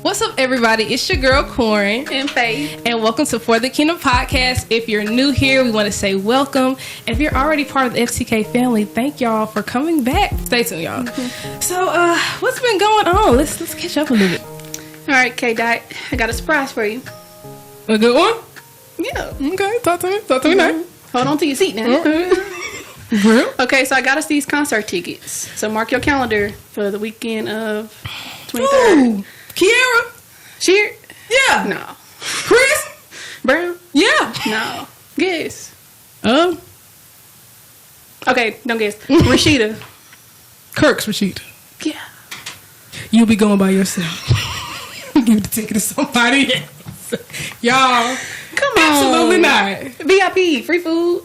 What's up, everybody? It's your girl, Corin. And Faith. And welcome to For the Kingdom Podcast. If you're new here, we want to say welcome. If you're already part of the FTK family, thank y'all for coming back. Stay tuned, y'all. Mm-hmm. So, what's been going on? Let's catch up a little bit. All right, K-Dot. I got a surprise for you. A good one? Yeah. Okay, talk to me. Talk to me now. Hold on to your seat now. Real? Okay, so I got us these concert tickets. So mark your calendar for the weekend of 23rd. Ooh, Kiara? Sheer? Yeah. No. Chris? Brown? Yeah. No. Guess. Okay, don't guess. Rashida. Kirk's Rashida. Yeah. You'll be going by yourself. Give the ticket to somebody else. Y'all. Come on. Absolutely not. VIP, free food.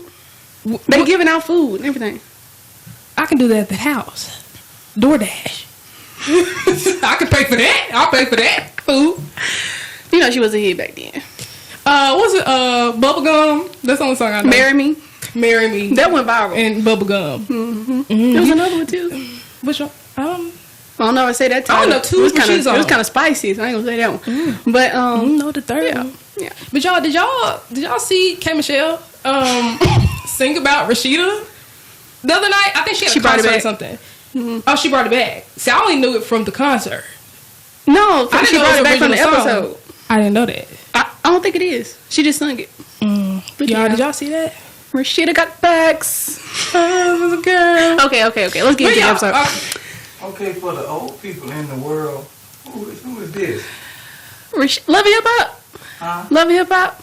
They giving out food and everything. I can do that at the house. DoorDash. I can pay for that. I'll pay for that. Food. You know she was a hit back then. What's it? Bubblegum. That's the only song I know. Marry Me. Marry Me. That went viral. And Bubblegum. Mm-hmm. There was another one too. Which one? I don't know. I say that title. I don't know two. It was kind of spicy, so I ain't gonna say that one. But no, the third one. Yeah. But y'all, did y'all see K Michelle sing about Rashida the other night? I think she had a concert or something. Mm-hmm. Oh, she brought it back. See, I only knew it from the concert. No, she brought it back from the episode. I didn't know that. I don't think it is. She just sung it. But y'all, did y'all see that? Rashida got backs. Oh, girl. Okay. Let's get into the episode. Okay, for the old people in the world, who is this? Love and Hip Hop. Love and Hip Hop.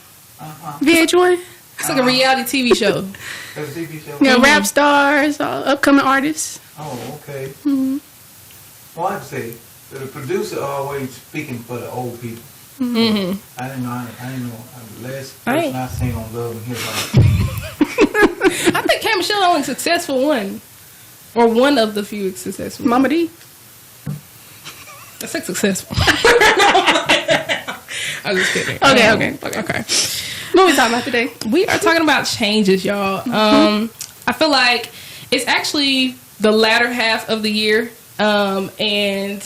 VH1. It's like a reality TV show. That's a TV show. Yeah, rap stars, upcoming artists. Oh, okay. Mm-hmm. Well, I'd say that the producer always speaking for the old people. Mm-hmm. I didn't know. The last person I seen on Love and Hip Hop. I think K Michelle the only successful one, or one of the few successful. Mama D. That's like successful. I'm just kidding. Okay. What we talking about today? We are talking about changes, y'all. I feel like it's actually the latter half of the year, and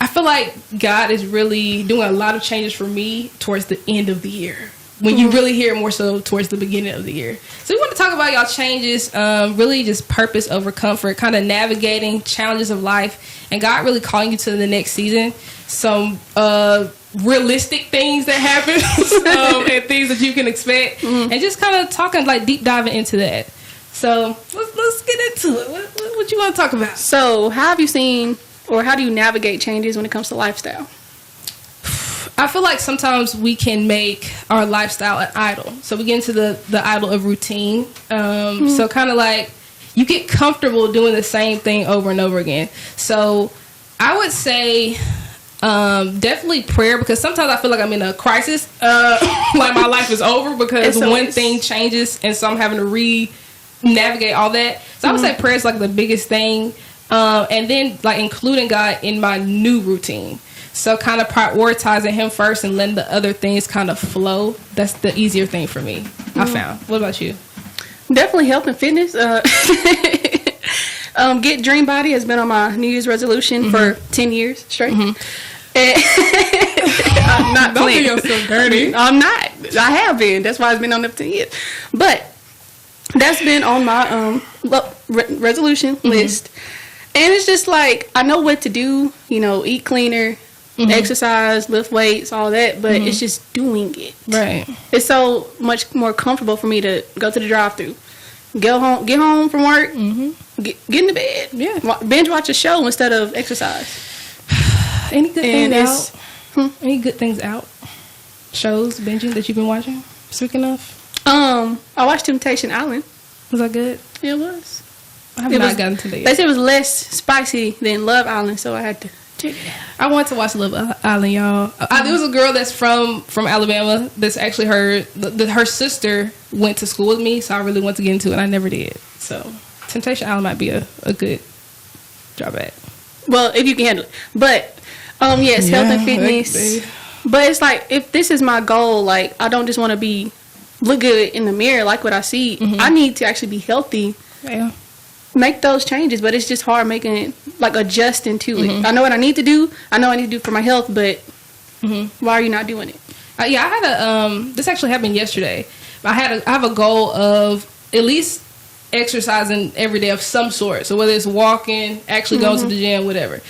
I feel like God is really doing a lot of changes for me towards the end of the year, when you really hear it more so towards the beginning of the year. So we want to talk about y'all changes, really just purpose over comfort, kind of navigating challenges of life, and God really calling you to the next season. Some realistic things that happen and things that you can expect, and just kind of talking, like deep diving into that. So let's get into it. What you want to talk about? So how have you seen, or how do you navigate changes when it comes to lifestyle? I feel like sometimes we can make our lifestyle an idol. So we get into the idol of routine. So kind of like you get comfortable doing the same thing over and over again. So I would say definitely prayer, because sometimes I feel like I'm in a crisis. Like my life is over because one thing changes, and so I'm having to navigate all that. So I would say prayer is like the biggest thing. And then like including God in my new routine. So kind of prioritizing him first and letting the other things kind of flow. That's the easier thing for me, I found. What about you? Definitely health and fitness. Get Dream Body has been on my New Year's resolution for 10 years straight. I'm not Don't playing. do yourself dirty. I'm not. I have been. That's why it's been on up 10 years. But that's been on my resolution list. And it's just like, I know what to do, you know, eat cleaner, exercise, lift weights, all that, but it's just doing it. Right. It's so much more comfortable for me to go to the drive-thru, get home from work, get into bed, binge watch a show instead of exercise. Any good things out? Any good things out? Shows, binging that you've been watching? Speaking of, I watched Temptation Island. was that good? It was. I have not gotten to that They yet. said it was less spicy than Love Island, so I had to check it out. I want to watch Love Island, y'all. There was a girl that's from Alabama. That's actually her sister went to school with me, so I really want to get into it. I never did. So Temptation Island might be a good drawback. Well, if you can handle it. But yes, health and fitness. But it's like, if this is my goal, like, I don't just want to look good in the mirror, like what I see. I need to actually be healthy. Yeah. Make those changes, but it's just hard making it, like, adjusting to it. I know what I need to do. I know I need to do for my health, but why are you not doing it? Yeah, I had this actually happened yesterday. I have a goal of at least exercising every day of some sort. So whether it's walking, actually going to the gym, whatever.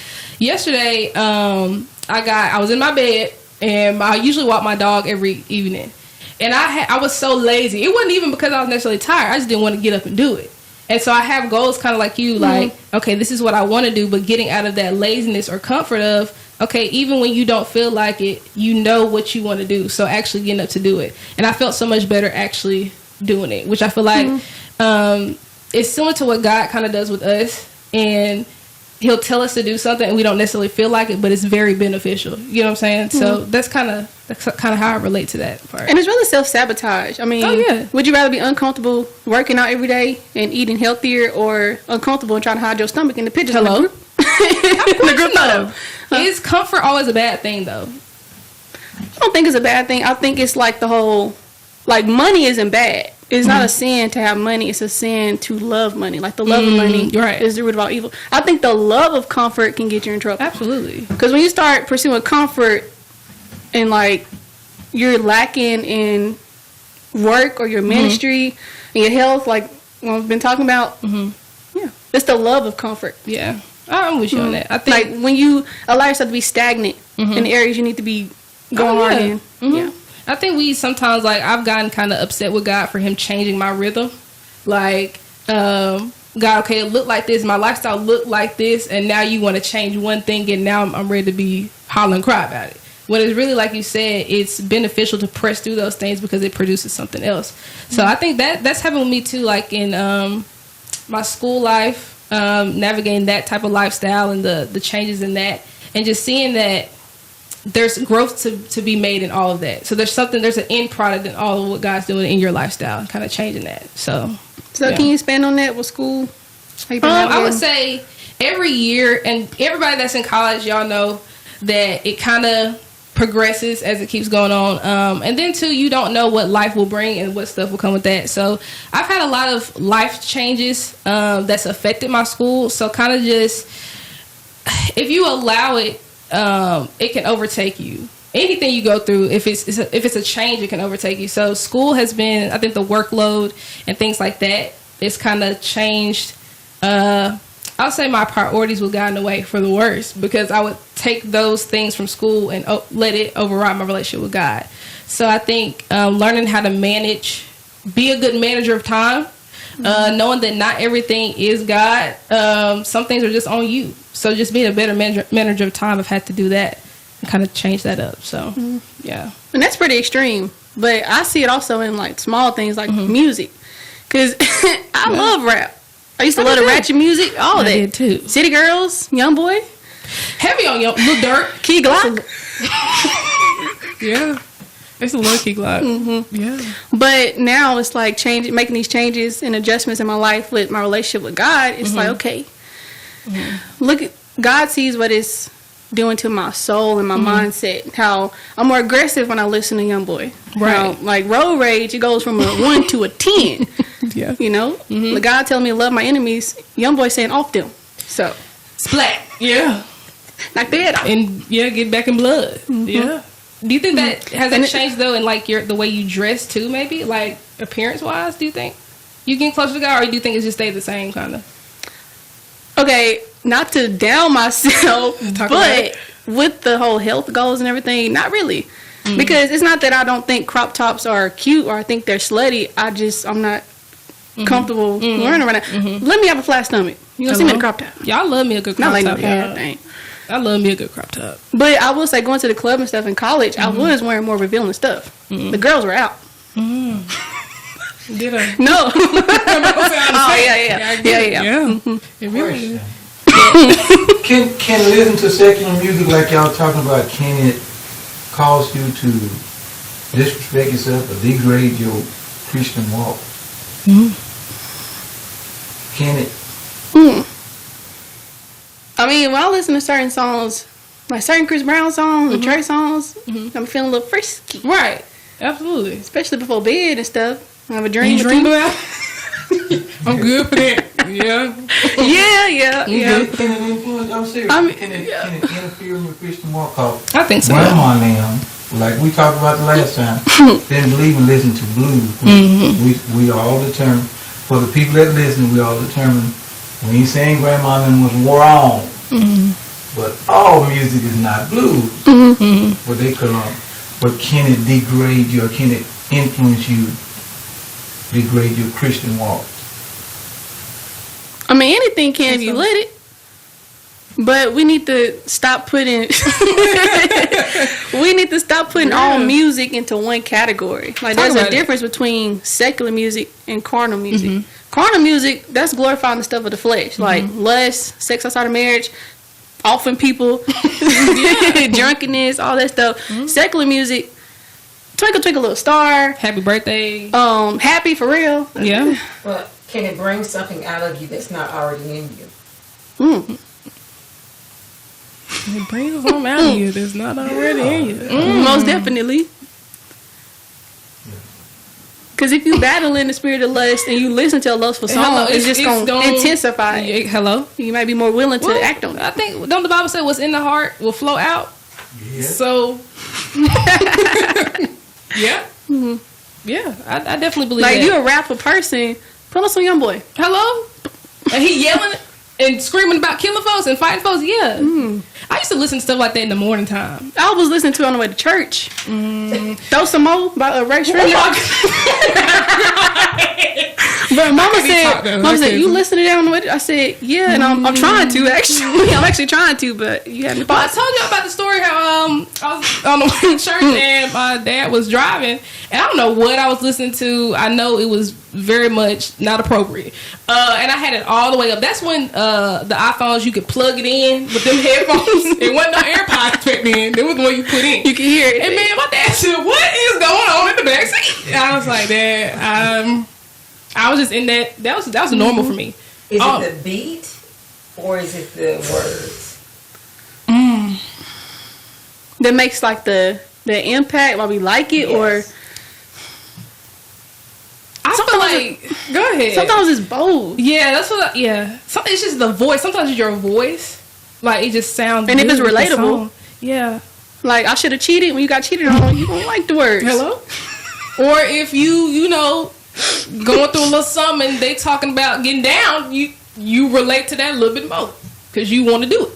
Yesterday, I was in my bed, and I usually walk my dog every evening. And I was so lazy. It wasn't even because I was necessarily tired. I just didn't want to get up and do it. And so I have goals kind of like you, like, okay, this is what I want to do, but getting out of that laziness or comfort of, okay, even when you don't feel like it, you know what you want to do. So actually getting up to do it. And I felt so much better actually doing it, which I feel like it's similar to what God kind of does with us. And he'll tell us to do something and we don't necessarily feel like it, but it's very beneficial. You know what I'm saying? So that's kind of how I relate to that part. And it's really self-sabotage. I mean, would you rather be uncomfortable working out every day and eating healthier, or uncomfortable and trying to hide your stomach in the pictures? Hello? In the group photo. Is comfort always a bad thing, though? I don't think it's a bad thing. I think it's like the whole, like, money isn't bad. It's not a sin to have money. It's a sin to love money. Like, the love of money is the root of all evil. I think the love of comfort can get you in trouble. Absolutely. Because when you start pursuing comfort and, like, you're lacking in work or your ministry and your health, like what we've been talking about, it's the love of comfort. Yeah. I'm with you on that. I think, like, when you allow yourself to be stagnant in the areas you need to be going on in. Yeah. I think we sometimes, like, I've gotten kind of upset with God for him changing my rhythm. Like, God, okay, it looked like this, my lifestyle looked like this, and now you want to change one thing, and now I'm ready to be holler and cry about it. When it's really, like you said, it's beneficial to press through those things because it produces something else. So I think that's happened with me too, like in my school life, navigating that type of lifestyle and the changes in that, and just seeing that there's growth to be made in all of that. So there's an end product in all of what God's doing in your lifestyle, kind of changing that. So can you expand on that with school? I would say every year, and everybody that's in college, y'all know that it kind of progresses as it keeps going on. And then too, you don't know what life will bring and what stuff will come with that. So I've had a lot of life changes that's affected my school. So kind of just, if you allow it, it can overtake you. Anything you go through, if it's a change, it can overtake you. So school has been, I think, the workload and things like that, it's kind of changed. I'll say my priorities will gotten away for the worse, because I would take those things from school and let it override my relationship with God. So I think learning how to be a good manager of time, knowing that not everything is God. Some things are just on you. So just being a better manager of time, I've had to do that and kind of change that up. So, yeah. And that's pretty extreme. But I see it also in, like, small things like music. Because I love rap. I used to love the ratchet music. All that. I did too. City Girls, Young Boy. Heavy on Lil Durk. Key Glock. Yeah. It's a low key Glock. Yeah. But now it's like making these changes and adjustments in my life with my relationship with God. It's like, okay, look, God sees what it's doing to my soul and my mindset. How I'm more aggressive when I listen to Young Boy. Right. How, like, road rage, it goes from a 1 to a 10. Yeah. You know? The God telling me to love my enemies, Young Boy saying off them. So. Splat. Yeah. Knock their head off. And, get back in blood. Yeah. Do you think that has it changed, though, in, like, the way you dress, too, maybe? Like, appearance-wise, do you think? You getting closer to God, or do you think it just stayed the same, kind of? Okay, not to down myself, Talk about but it. with the whole health goals and everything, not really. Because it's not that I don't think crop tops are cute or I think they're slutty. I'm not comfortable wearing them right now. Let me have a flat stomach. You gonna see me in a crop top. Y'all love me a good crop Not like top. no hair y'all. thing. I love me a good crop top. But I will say, going to the club and stuff in college, I was wearing more revealing stuff. The girls were out. Did I? No. Oh yeah. It really is. Can listen to secular music like y'all talking about? Can it cause you to disrespect yourself or degrade your Christian walk? Can it? I mean, when I listen to certain songs, like certain Chris Brown songs and Trey songs, I'm feeling a little frisky. Right. Absolutely. Especially before bed and stuff. I have a dream. You dream about? I'm good for that. Yeah. Yeah. Can it influence? I'm serious. I mean, can it interfere in your Christian walk? Cause I think so. Grandma and them, like we talked about the last time, didn't believe in listening to blues. We all determined. For the people that listen, we all determined. We ain't saying Grandma and them was wrong, but all music is not blues. What they call them. But can it degrade you, or can it influence you, degrade your Christian walk? I mean, anything can if you let it. But we need to stop putting all music into one category. Like there's a difference between secular music and carnal music. Carnal music, that's glorifying the stuff of the flesh, like lust, sex outside of marriage, offing people, drunkenness, all that stuff. Secular music, twinkle twinkle little star, Happy birthday. happy for real. Yeah. But can it bring something out of you that's not already in you? It brings something out of you that's not already in you. Most definitely. Because if you battle in the spirit of lust and you listen to a lustful song, it's just going to intensify. Hello? You might be more willing to act on it. I think, don't the Bible say what's in the heart will flow out? Yeah. So, yeah. Yeah, I definitely believe Like, that. you're a rapper person, put on some Young Boy. Hello? And he yelling and screaming about killing folks and fighting folks? Yeah. I used to listen to stuff like that in the morning time. I was listening to it on the way to church. Throw Some More by Ray Shrimp. But Mama said, you listen to that on the way to, I said, yeah, and I'm trying to, actually. I'm actually trying to, but you had me Well, I pause. told you about the story how I was on the way to church and my dad was driving, and I don't know what I was listening to. I know it was very much not appropriate, and I had it all the way up. That's when the iPhones, you could plug it in with them headphones. It wasn't no AirPods back then. It was the one you put in. You can hear it. And man, my dad said, "What is going on in the back seat?" And I was like, "Dad, I was just in that. That was normal for me." Is it the beat or is it the words? That makes like the impact why we like it, or I feel like, go ahead. sometimes it's bold. Yeah, that's what. Something. It's just the voice. Sometimes it's your voice. Like it just sounds. And if good it's with the relatable. song. Yeah. Like, I should have cheated when you got cheated on. You don't like the words. Hello. Or if you know, going through a little something and they talking about getting down, you relate to that a little bit more because you want to do it.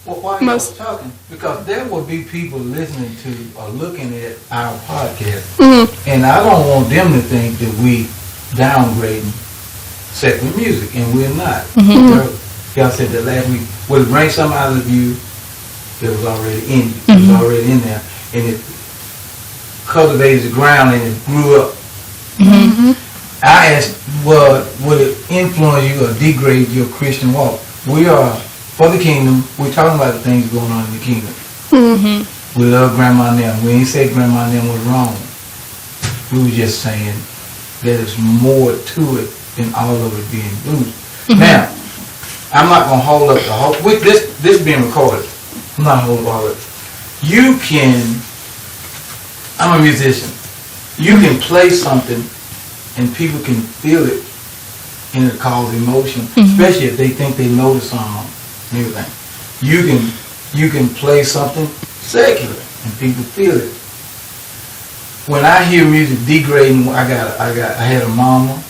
Well, why are you talking? Because there will be people listening to or looking at our podcast, and I don't want them to think that we downgrading secular music, and we're not. Y'all said that last week. Will it bring something out of you that was already in you, that was already in there, and it cultivated the ground and it grew up. I asked, well, would it influence you or degrade your Christian walk? We are for the kingdom. We're talking about the things going on in the kingdom. We love Grandma and them. We ain't say Grandma and them was wrong. We were just saying there's more to it than all of it being blues. Now, I'm not gonna hold up the whole. With this being recorded, I'm not holding all of it. You can. I'm a musician. You can play something, and people can feel it, and it causes emotion, especially if they think they know the song and everything. You can play something secular, and people feel it. When I hear music degrading, I had a mama,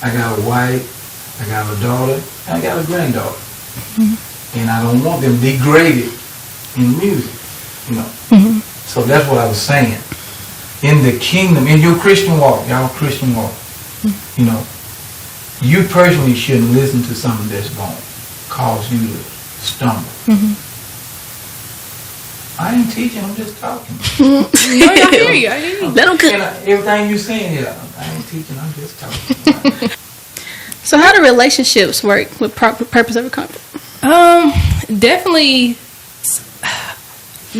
I got a wife, I got a daughter, and I got a granddaughter. And I don't want them degraded in music, you know. So that's what I was saying. In the kingdom, in your Christian walk, y'all Christian walk, you know, you personally shouldn't listen to something that's going to cause you to stumble. I ain't teaching, I'm just talking. No, I hear you. I hear you. Let them cook. And everything you saying here, I ain't teaching, I'm just talking. So how do relationships work with purpose over comfort? Definitely,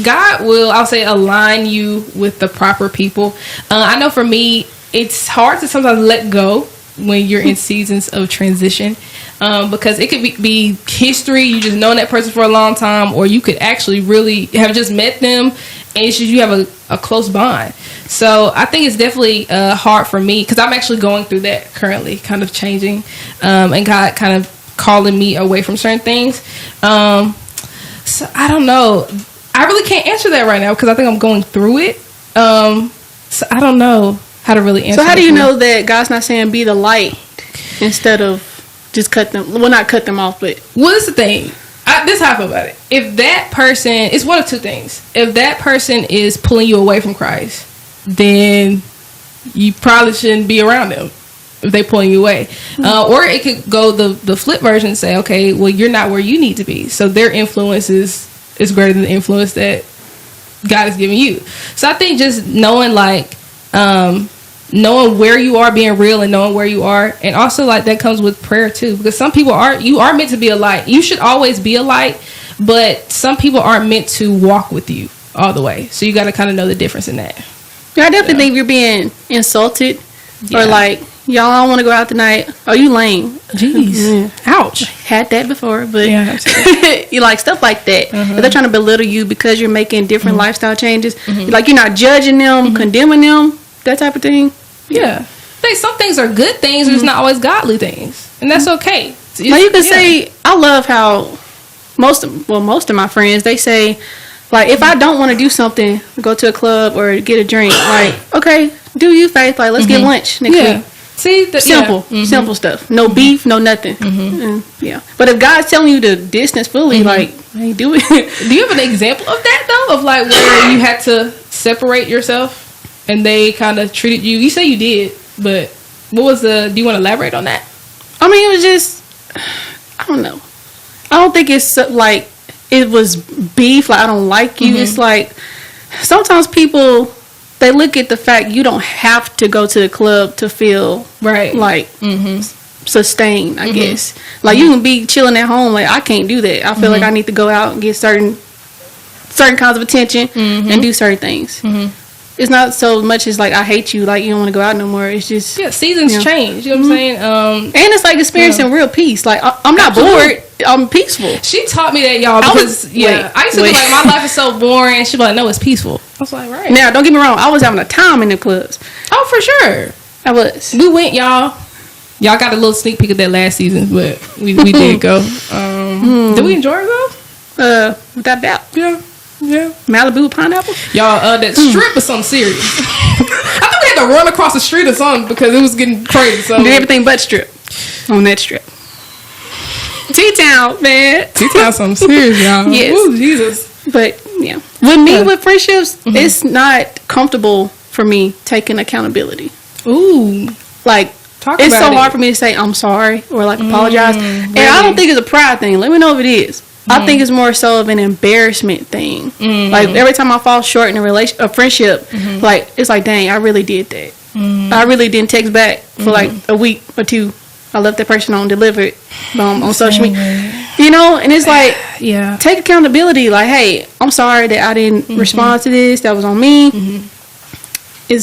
God will, I'll say, align you with the proper people. I know for me, it's hard to sometimes let go when you're in seasons of transition, because it could be history, you just known that person for a long time, or you could actually really have just met them and it's just you have a close bond. So I think it's definitely hard for me, because I'm actually going through that currently, kind of changing, and God kind of calling me away from certain things. So I don't know, I really can't answer that right now because I think I'm going through it. So I don't know how to really answer. So how do you know that God's not saying be the light instead of just cut them? Well, not cut them off, but well, this is the thing. This is how I feel about it. If that person, it's one of two things. If that person is pulling you away from Christ, then you probably shouldn't be around them if they're pulling you away. Or it could go the flip version and say, okay, well, you're not where you need to be. So their influence is greater than the influence that God is giving you. So I think just knowing knowing where you are, being real and knowing where you are, and also like that comes with prayer too, because some people you are meant to be a light. You should always be a light, but some people aren't meant to walk with you all the way. So you got to kind of know the difference in that. Yeah, I definitely think you're being insulted, or like, y'all don't want to go out tonight. Oh, you lame. Jeez. Ouch. Had that before, but Yeah. you like stuff like that. If they're trying to belittle you because you're making different lifestyle changes, like you're not judging them, condemning them, that type of thing. Yeah. I think some things are good things, but it's not always godly things, and that's okay. Like you can say, I love how most of my friends, they say, like, if I don't want to do something, go to a club or get a drink, like, okay, do you, Faith? Like, let's get lunch next week. See, Simple stuff. No beef, no nothing. And, but if God's telling you to distance fully, like, hey, do it. Do you have an example of that though, of like where you had to separate yourself and they kind of treated you? You say you did, but what was do you want to elaborate on that? I mean, it was just, I don't know. I don't think it's like it was beef, like I don't like you. It's like sometimes people, they look at the fact you don't have to go to the club to feel like sustained, I guess. Like you can be chilling at home, like I can't do that. I feel like I need to go out and get certain kinds of attention and do certain things. It's not so much as like I hate you, like you don't want to go out no more. It's just seasons change. You know what I'm saying? And it's like experiencing real peace. Like I'm not bored. I'm peaceful. She taught me that, y'all, because I used to be like, my life is so boring. She'd be like, no, it's peaceful. I was like, right. Now, don't get me wrong. I was having a time in the clubs. Oh, for sure. I was. We went, y'all. Y'all got a little sneak peek of that last season, but we did go. Did we enjoy it though? Without doubt. Yeah. Malibu pineapple. Y'all, that strip was something serious. I think we had to run across the street or something because it was getting crazy. So did everything but strip on that strip. T-Town, man. T-Town something serious, y'all. Yes. Ooh, Jesus. But, with me, with friendships, it's not comfortable for me taking accountability. Ooh. Like, it's so hard for me to say, I'm sorry, or, like, apologize. And I don't think it's a pride thing. Let me know if it is. I think it's more so of an embarrassment thing. Like, every time I fall short in a friendship, like, it's like, dang, I really did that. I really didn't text back for, like, a week or two. I left that person on delivered on social media. And it's like, take accountability. Like, hey, I'm sorry that I didn't respond to this. That was on me. I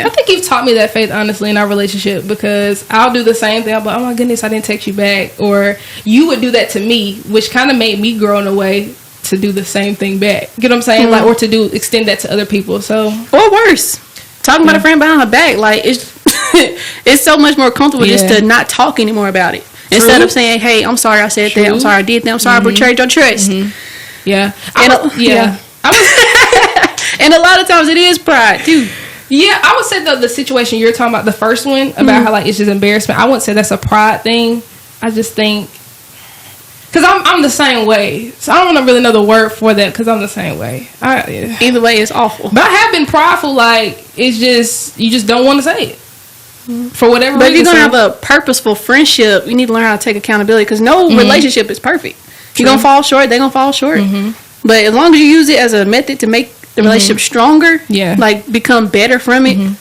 think you've taught me that, Faith, honestly, in our relationship, because I'll do the same thing. I'll be like, oh my goodness, I didn't text you back. Or you would do that to me, which kind of made me grow in a way to do the same thing back. You know what I'm saying? Like, or to extend that to other people. So, or worse, talking about a friend behind her back. Like, it's so much more comfortable just to not talk anymore about it. True. Instead of saying, hey, I'm sorry I said that. I'm sorry I did that. I'm sorry I betrayed your trust. Yeah. And a lot of times it is pride, too. Yeah, I would say the situation you're talking about, the first one, about how, like, it's just embarrassment. I wouldn't say that's a pride thing. I just think Because I'm the same way. So I don't really know the word for that because I'm the same way. Either way, it's awful. But I have been prideful. Like, it's just, you just don't want to say it. For whatever reason. But if you're going to have a purposeful friendship, you need to learn how to take accountability because no relationship is perfect. You're going to fall short, they're going to fall short. But as long as you use it as a method to make the relationship stronger, like become better from it,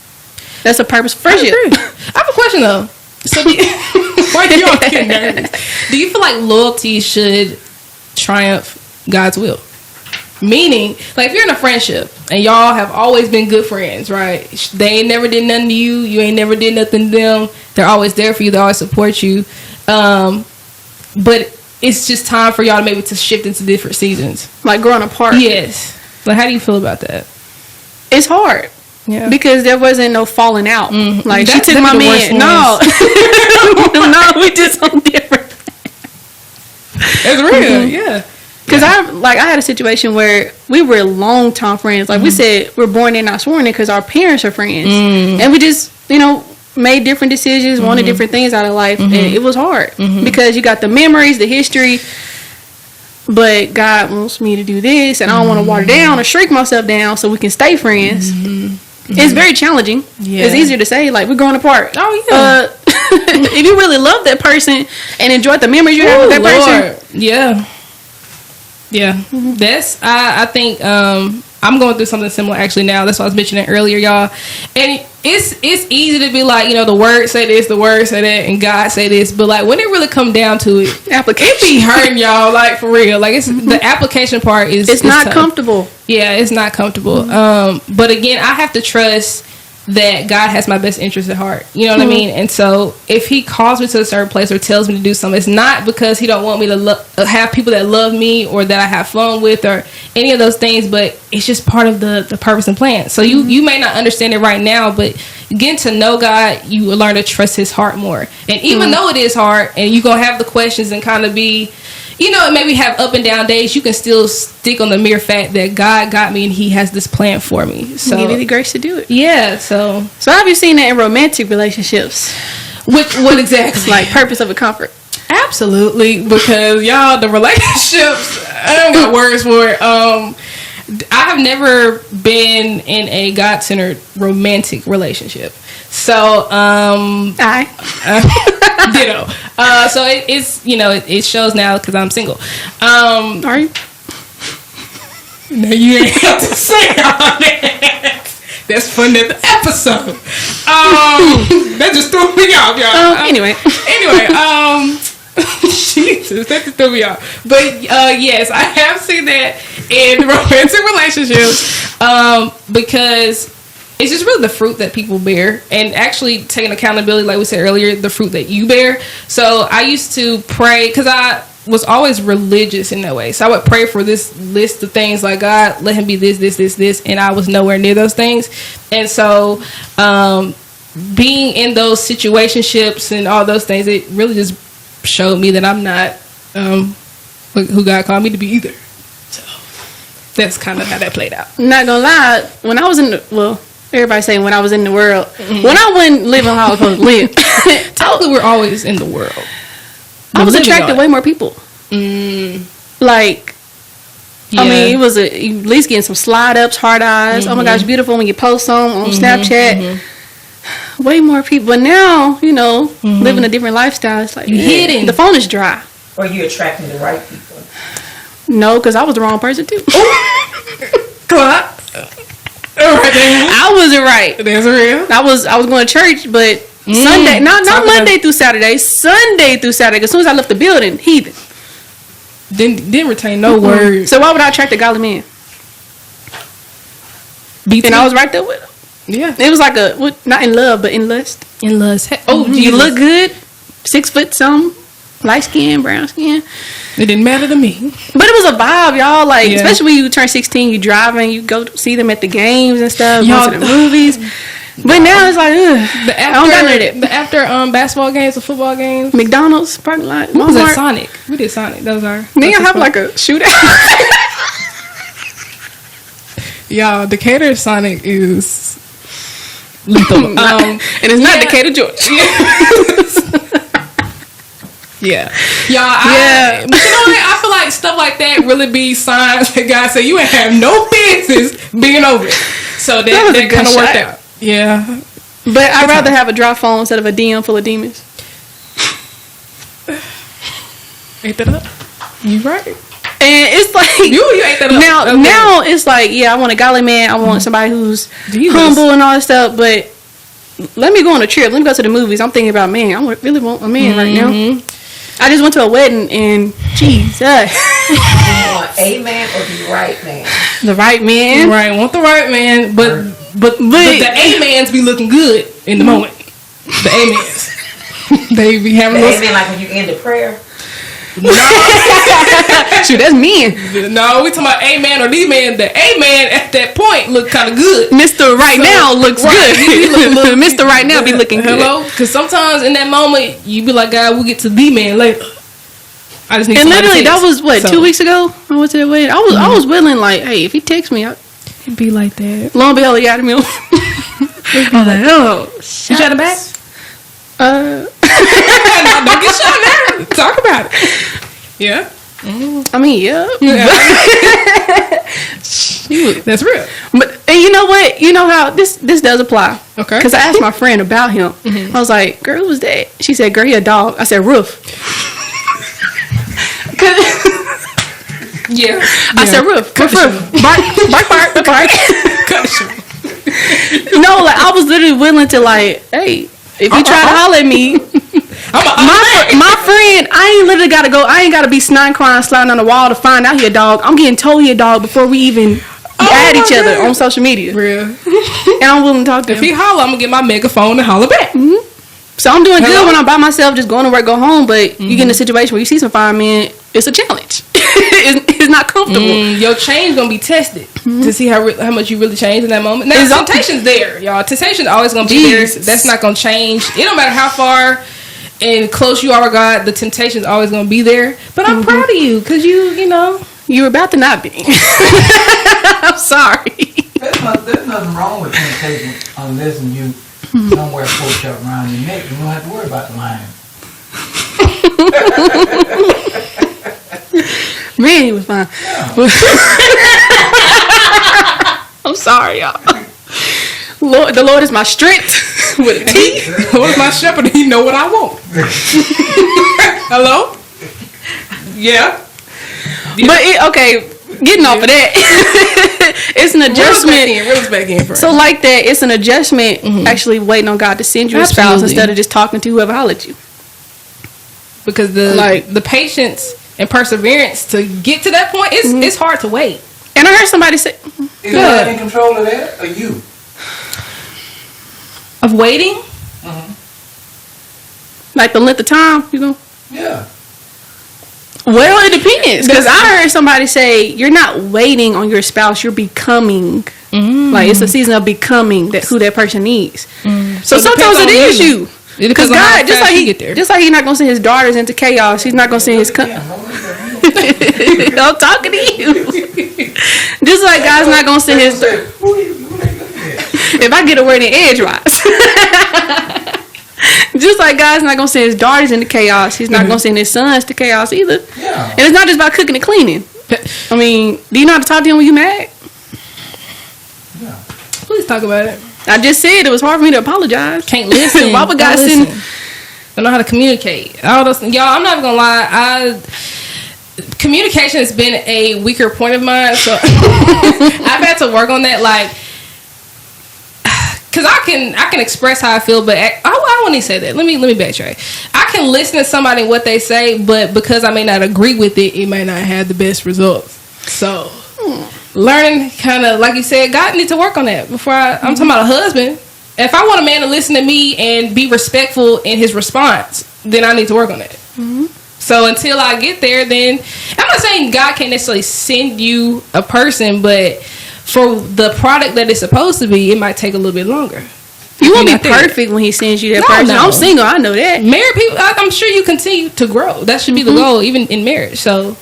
that's a purposeful friendship. I have a question though. So, why are you all getting nervous? Do you feel like loyalty should triumph God's will? Meaning, like if you're in a friendship and y'all have always been good friends, right? They ain't never did nothing to you. You ain't never did nothing to them. They're always there for you. They always support you. But it's just time for y'all to maybe to shift into different seasons. Like growing apart. Yes. Like, how do you feel about that? It's hard. Yeah. Because there wasn't no falling out. Like, That's she took my man. No. No, we just on different. It's real. Yeah. Because I had a situation where we were long-time friends. Like we said, we're born in, not sworn in, because our parents are friends. And we just, made different decisions, wanted different things out of life. And it was hard. Because you got the memories, the history, but God wants me to do this, and I don't want to water down or shrink myself down so we can stay friends. It's very challenging. Yeah. It's easier to say, like, we're growing apart. Oh, yeah. If you really love that person and enjoy the memories you have with that person. Yeah. Yeah. That's, I think, I'm going through something similar actually now. That's what I was mentioning earlier, y'all. And it's easy to be like, the word say this, the word say that, and God say this. But like when it really come down to it, it be hurting y'all, like for real. Like it's the application part is it's not tough. Comfortable. Yeah, it's not comfortable. But again, I have to trust that God has my best interest at heart. You know what I mean? And so if he calls me to a certain place or tells me to do something, it's not because he don't want me to have people that love me or that I have fun with or any of those things, but it's just part of the purpose and plan. So you may not understand it right now, but getting to know God, you will learn to trust his heart more. And even though it is hard and you're going to have the questions and kind of be, maybe have up and down days, you can still stick on the mere fact that God got me and he has this plan for me. So give you the grace to do it. Yeah, so have you seen that in romantic relationships? What exactly? Like purpose of a comfort. Absolutely, because y'all, the relationships, I don't got words for it. I have never been in a God-centered romantic relationship. So, ditto. So it's it shows now because I'm single. Are you? No, you ain't have to say all that. That's for another episode. That just threw me off, y'all. Anyway, Jesus, that just threw me off. But yes, I have seen that in romantic relationships because it's just really the fruit that people bear, and actually taking accountability, like we said earlier, the fruit that you bear. So I used to pray because I was always religious in that way. So I would pray for this list of things like, God, let him be this, and I was nowhere near those things. And so being in those situationships and all those things, it really just showed me that I'm not who God called me to be either. So that's kind of how that played out. I'm not gonna lie, when I was everybody saying when I was in the world, when I wasn't living how I was supposed to live. Technically, we're always in the world. I was attracting way more people. Like, yeah. I mean, it was at least getting some slide ups, hard eyes. Oh my gosh, beautiful when you post some on Snapchat. Way more people. But now, living a different lifestyle, it's like hidden. The phone is dry. Or you attracting the right people? No, because I was the wrong person too. Clap. I wasn't right. That's real. I was going to church, but Sunday, not Monday through Saturday, Sunday through Saturday. As soon as I left the building, heathen. Didn't retain no words. So why would I attract a godly man? And I was right there with him. Yeah. It was like not in love, but in lust. In lust. Oh, you look good. 6 foot something. Light skin, brown skin. It didn't matter to me. But it was a vibe, y'all. Like, especially when you turn 16, you driving, you go see them at the games and stuff, go to the movies. But now it's like, I don't got none of that. The after basketball games or football games. McDonald's parking lot. What was that? Sonic. We did Sonic. That was our. Then y'all have like a shootout. Y'all, Decatur Sonic is lethal. And it's not Decatur, Georgia. Yeah. But you know what? I feel like stuff like that really be signs that God said you ain't have no business being over it. So that kind of worked out. Yeah. But I'd rather have a dry phone instead of a DM full of demons. Ain't that up? You right. And it's like you ate that up. Now it's like, yeah, I want a godly man. I want somebody who's humble and all that stuff. But let me go on a trip. Let me go to the movies. I'm thinking about, man, I really want a man right now. I just went to a wedding and Jesus. You want a man or the right man? The right man. Right, want the right man, but the A mans be looking good in the moment. The A mans. They be having the A man like when you end a prayer. No. Shoot, that's men. No, we talking about A man or D man. The A man at that point look kind of good. Mr. Right now looks good. Mr. Right now be looking good. Hello, because sometimes in that moment you be like, God, we'll get to D man later. I just need. And literally, that was what 2 weeks ago. I went to that wedding. I was willing, like, hey, if he texts me, it'd be like that. Lo and behold, he got me. I was like, oh, you shot him back? No, don't get shot now. Talk about it. Yeah. I mean, yeah. That's real. But and you know what? You know how this does apply. Okay. Because I asked my friend about him. I was like, "Girl, who was that?" She said, "Girl, he a dog." I said, "Roof." Yeah. I said, "Roof, roof, roof, bark, bark, bark, bark." No, like I was literally willing to like, hey, if you try to holler at me. My friend, I ain't literally gotta go. I ain't gotta be snide crying, sliding on the wall to find out he a dog. I'm getting told he a dog before we even add each other on social media. Real. And I'm willing to talk to him. If he holler, I'm gonna get my megaphone and holler back. So I'm doing good when I'm by myself, just going to work, go home. But you get in a situation where you see some firemen, it's a challenge. It's not comfortable. Your change gonna be tested to see how much you really change in that moment. Now, temptation's there, y'all. Temptation's always gonna be there. That's not gonna change. It don't matter how far and close you are with God, the temptation's always gonna be there. But I'm proud of you because you know you were about to not be. I'm sorry. There's nothing wrong with temptation unless you somewhere pork chop around your neck. You don't have to worry about the line. Man, he was fine. Yeah. I'm sorry, y'all. Lord, the Lord is my strength with a T. The Lord is my shepherd. He know what I want. Hello? Yeah. But okay, getting off of that, it's an adjustment. Reels back in. So like that, it's an adjustment. Actually, waiting on God to send you a spouse instead of just talking to whoever hollered at you. Because the patience and perseverance to get to that point, it's hard to wait. And I heard somebody say, "Is God in control of that, or you?" Of waiting? Like the length of time, you know? Yeah. Well, it depends. Because I heard somebody say, you're not waiting on your spouse, you're becoming. Like, it's a season of becoming who that person needs. So sometimes it is you. Because God, just like he's not going to send his daughters into chaos, he's not going to send his... I'm talking to you. Just like God's not going to send his... If I get a word in edgewise. Just like God's not going to send his daughters into chaos, he's not going to send his sons to chaos either. Yeah. And it's not just about cooking and cleaning. I mean, do you know how to talk to him when you're mad? Yeah. Please talk about it. I just said it was hard for me to apologize. Can't listen. Why would God send... Don't know how to communicate. All those, y'all, I'm not even going to lie. Communication has been a weaker point of mine, so I've had to work on that. Like, because I can express how I feel, but I wouldn't even say that. Let me backtrack. I can listen to somebody what they say, but because I may not agree with it, it may not have the best results. So, learning kind of like you said, God needs to work on that. Before I'm talking about a husband. If I want a man to listen to me and be respectful in his response, then I need to work on that. So until I get there, then I'm not saying God can't necessarily send you a person, but for the product that it's supposed to be, it might take a little bit longer. You won't be perfect when he sends you that person. No. I'm single, I know that. Married people, I'm sure you continue to grow. That should be the goal, even in marriage. So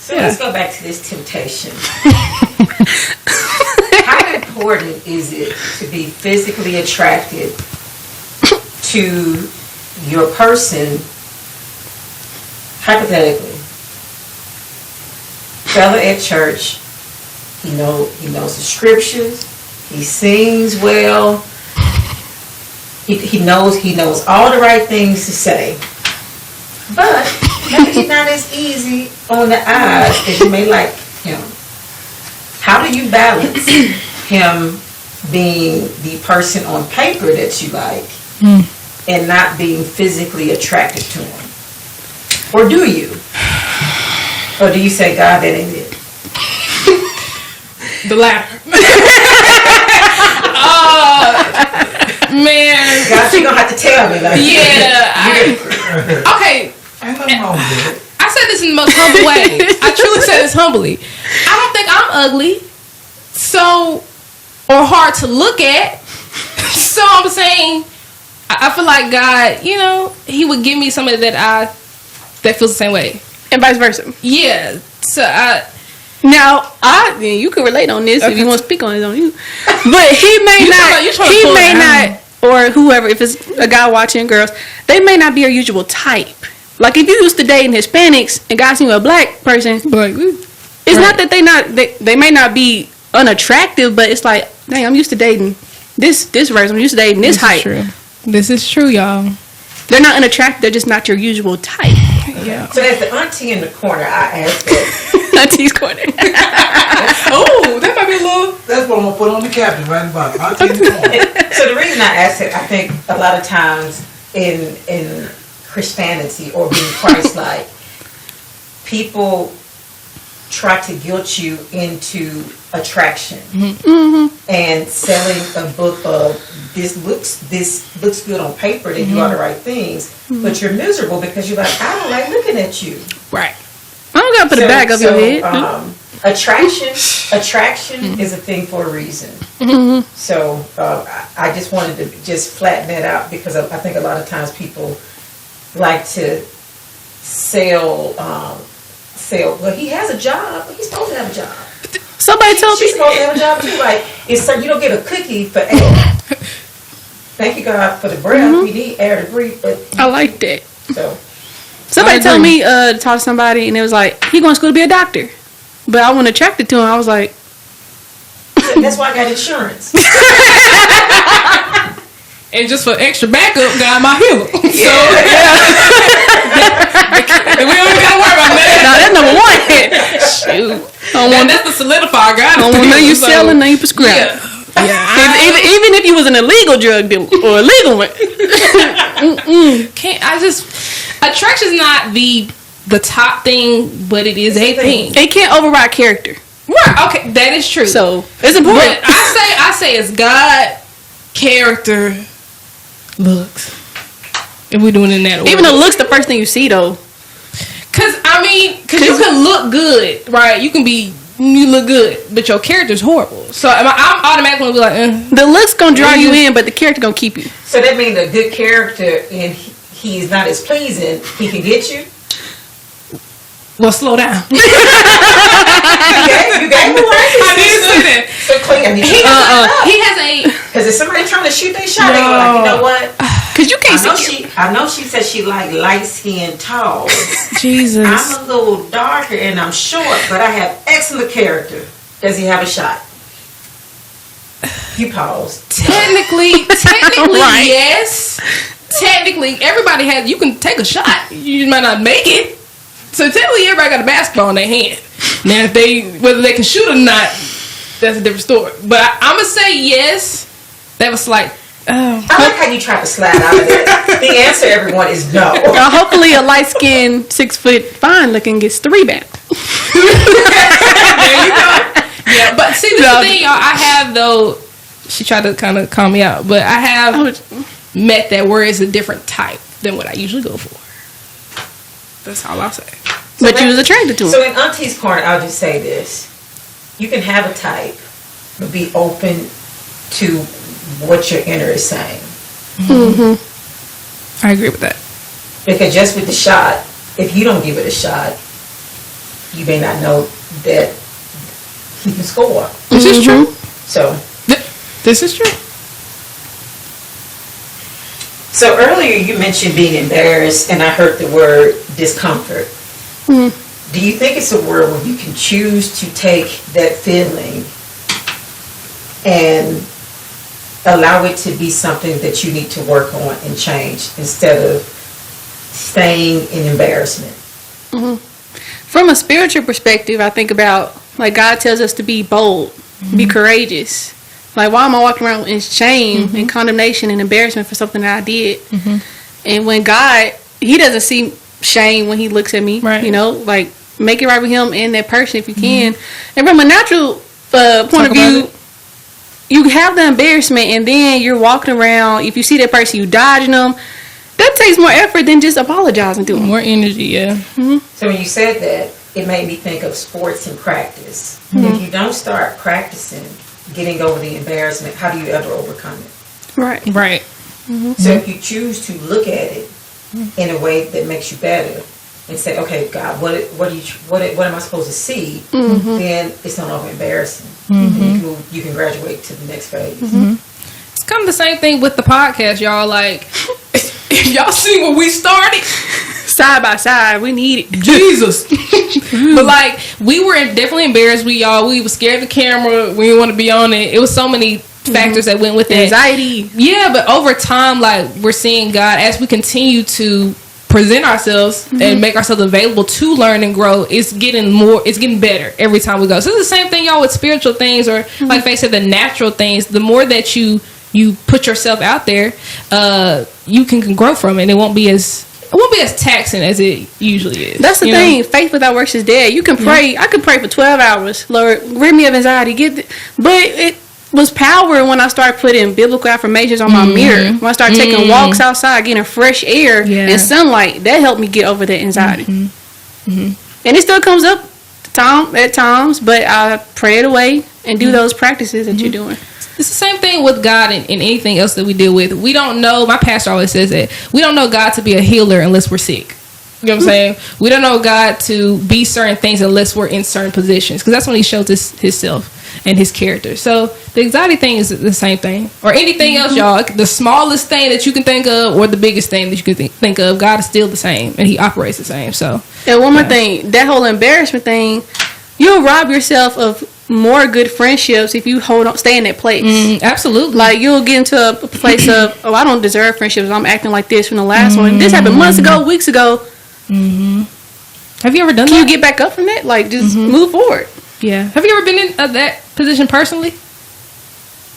let's go back to this temptation. How important is it to be physically attracted to your person hypothetically, fella at church, he knows the scriptures, he sings well, he knows all the right things to say, but maybe not as easy on the eyes as you may like him. How do you balance him being the person on paper that you like and not being physically attracted to him? Or do you? Or do you say, God, that ain't it? The latter. Man. God, you're going to have to tell me. Like, Yeah. Okay. Ain't nothing wrong with it. I said this in the most humble way. I truly said this humbly. I don't think I'm ugly, or hard to look at. So I'm saying, I feel like God, He would give me somebody that feels the same way, and vice versa. Yeah. So you can relate on this if you want to speak on it on you, but he may not, or whoever, if it's a guy watching, girls, they may not be your usual type. Like if you used to dating Hispanics and got you a black person, it's not that they may not be unattractive, but it's like, dang, I'm used to dating this verse. I'm used to dating this height. This is true, y'all. They're not unattractive. They're just not your usual type. Yeah. So as the auntie in the corner, I asked her. Auntie's corner. Oh, that might be a little. That's what I'm gonna put on the caption right about. Auntie in the corner. So the reason I asked it, I think a lot of times in Christianity or being Christ-like, people try to guilt you into attraction and selling a book of this looks good on paper, they do all the right things, but you're miserable because you're like, I don't like looking at you. Right. I don't gotta put it back up your head. Attraction is a thing for a reason. So I just wanted to just flatten that out because I think a lot of times people like to sell. Well, he has a job. He's supposed to have a job. Somebody told me she's supposed to have a job too. Like, you don't get a cookie for air. Thank you, God, for the breath. We need air to breathe. But I like that. So somebody told me to talk to somebody, and it was like, he going to school to be a doctor, but I wasn't attracted to him. I was like, that's why I got insurance. And just for extra backup, got my healer. So we don't gotta worry about that. no, that's number one. Shoot, that's the solidifier. God, I don't want none you selling, none you prescribing. Yeah. Even if you was an illegal drug dealer or a legal one. Attraction's not the top thing, but it is a thing. It can't override character. Right. Okay, that is true. So it's important. But I say it's God, character, looks. If we're doing it in that order. Even the looks, the first thing you see though. Cause you can look good, right? You look good, but your character's horrible. So I'm automatically gonna be like, The looks gonna draw you in, but the character gonna keep you. So that means a good character and he's not as pleasing, he can get you? well, slow down. You got me right. I didn't say that. So clean. He has a. Because if somebody trying to shoot their shot, they go like, you know what? Because you can't see. I know she said she like light skinned, tall. Jesus. I'm a little darker and I'm short, but I have excellent character. Does he have a shot? You paused. Technically, Right. yes. Technically, everybody has. You can take a shot. You might not make it. So technically, everybody got a basketball in their hand. Now, whether they can shoot or not, that's a different story. But I'm gonna say yes. That was like. I like how you try to slide out of it. The answer, everyone, is no. Hopefully, a light skinned 6 foot fine looking gets the rebound. There you go. Yeah, but see, this is the thing, y'all. I have though. She tried to kind of calm me out, but I have met that where it's a different type than what I usually go for. That's all I'll say. So but you was attracted to him. So in Auntie's corner, I'll just say this: you can have a type, but be open to what your inner is saying. I agree with that. Because just with the shot, if you don't give it a shot, you may not know that he can score. This is true. So this is true. So earlier you mentioned being embarrassed, and I heard the word discomfort. Do you think it's a world where you can choose to take that feeling and allow it to be something that you need to work on and change instead of staying in embarrassment? From a spiritual perspective, I think about, like, God tells us to be bold, be courageous. Like, why am I walking around in shame and condemnation and embarrassment for something that I did? And when God, he doesn't see shame when he looks at me, Right. you know, like, make it right with him and that person if you can. And from a natural point of view, you have the embarrassment, and then you're walking around, if you see that person, you dodging them. That takes more effort than just apologizing to them. More energy, yeah. So when you said that, it made me think of sports and practice. If you don't start practicing getting over the embarrassment, how do you ever overcome it? Right. Right. So if you choose to look at it in a way that makes you better and say, okay, God, what am I supposed to see? Then it's no longer embarrassing. And you can graduate to the next phase. It's kind of the same thing with the podcast, y'all. Like, if y'all see when we started, Side by side, we need it. Jesus. But like, we were definitely embarrassed. We were scared of the camera. We didn't want to be on it. It was so many factors that went with it. Anxiety. Yeah, but over time, like, we're seeing God as we continue to present ourselves and make ourselves available to learn and grow. It's getting better every time we go. So it's the same thing, y'all, with spiritual things, or like they said, the natural things. The more that you put yourself out there, you can grow from it. It won't be as taxing as it usually is. That's the thing. Faith without works is dead. You can pray. I could pray for 12 hours. Lord, rid me of anxiety. But it was power when I started putting biblical affirmations on my mirror. When I started taking walks outside, getting fresh air and sunlight, that helped me get over that anxiety. And it still comes up at times, but I pray it away and do those practices that you're doing. It's the same thing with God and anything else that we deal with. We don't know, my pastor always says that, we don't know God to be a healer unless we're sick. You know what I'm saying? We don't know God to be certain things unless we're in certain positions, because that's when he shows himself and his character. So the anxiety thing is the same thing. Or anything else, y'all. The smallest thing that you can think of or the biggest thing that you can think of, God is still the same and he operates the same. So, and one more thing, that whole embarrassment thing, you'll rob yourself of more good friendships if you stay in that place. Absolutely. Like, you'll get into a place of, oh, I don't deserve friendships. I'm acting like this from the last one. This happened months ago, weeks ago. Have you ever done that? Can you get back up from that? Like, just move forward. Yeah. Have you ever been in that position personally,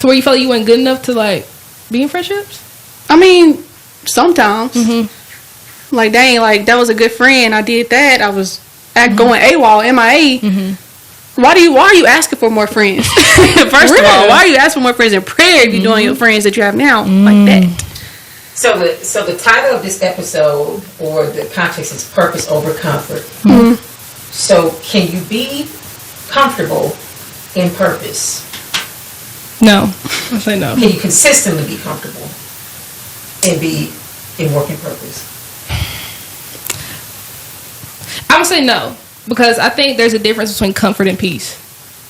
to where you felt like you weren't good enough to, like, be in friendships? I mean, sometimes. Like, dang, like, that was a good friend. I did that. I was going AWOL, MIA. Why are you asking for more friends? First of all, why are you asking for more friends in prayer if you're doing your friends that you have now like that? So the title of this episode, or the context, is purpose over comfort. So can you be comfortable in purpose? No. I say no. Can you consistently be comfortable and be in working purpose? I would say no, because I think there's a difference between comfort and peace.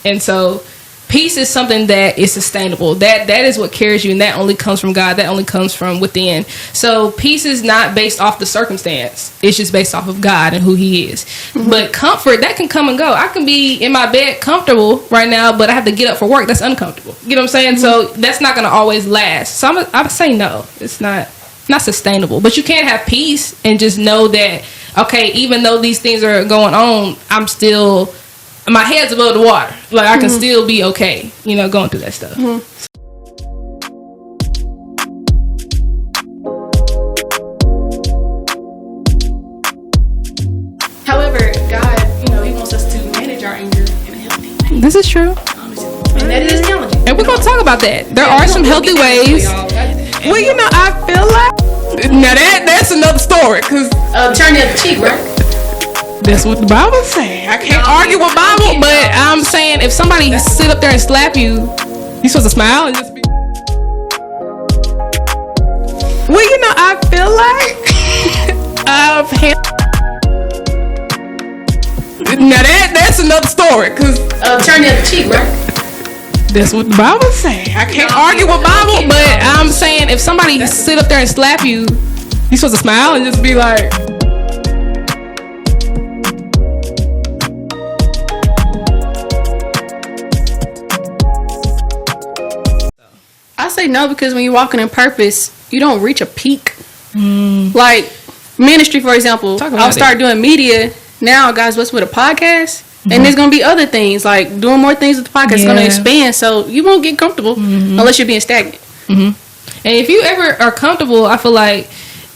And so peace is something that is sustainable. That is what carries you, and that only comes from God. That only comes from within. So peace is not based off the circumstance. It's just based off of God and who he is. But comfort, that can come and go. I can be in my bed comfortable right now, but I have to get up for work. That's uncomfortable. You know what I'm saying? So that's not going to always last. So I would say no. It's not sustainable. But you can't have peace and just know that, okay, even though these things are going on, I'm still, my head's above the water. Like, I can still be okay, going through that stuff. However, God, he wants us to manage our anger in a healthy way. This is true. And that is challenging. And we're going to talk about that. There are some healthy ways. Well, I feel like, now that's another story, because turn the other cheek, right? that's what the Bible's saying. I can't argue with Bible, but I'm saying if somebody sit up there and slap you, you're supposed to smile and just be. Well, I feel like I've had. Now that's another story, because turn the other cheek, right? that's what the Bible's saying. I can't argue with Bible, but I'm saying if somebody sit up there and slap you, you're supposed to smile and just be like. say no because when you're walking in purpose, you don't reach a peak. Like ministry, for example, I'll start doing media now. Guys, what's with a podcast? And there's gonna be other things like doing more things with the podcast is gonna expand. So you won't get comfortable unless you're being stagnant. And if you ever are comfortable, I feel like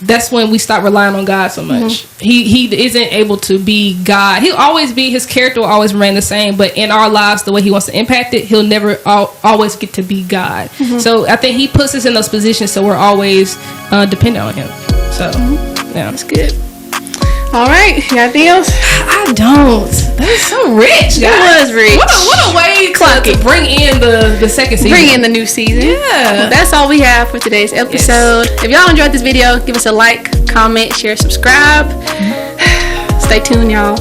that's when we stop relying on God so much. He isn't able to be God. He'll always be, his character will always remain the same, but in our lives, the way he wants to impact it, he'll never always get to be God. So I think he puts us in those positions so we're always dependent on him. So yeah, that's good. All right, you got anything else? I don't. That is so rich. That was rich. What a way to bring in the second season. Bring in the new season. Yeah. Well, that's all we have for today's episode. Yes. If y'all enjoyed this video, give us a like, comment, share, subscribe. Stay tuned, y'all.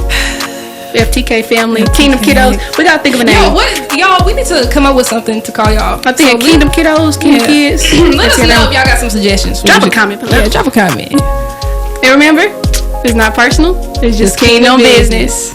FTK family, Kingdom Kiddos. We gotta think of a name. Y'all, we need to come up with something to call y'all. I think Kingdom Kiddos, Kingdom Kids. Let us know if y'all got some suggestions. Drop a comment below. Yeah, drop a comment. And remember, it's not personal. It's just Kingdom business.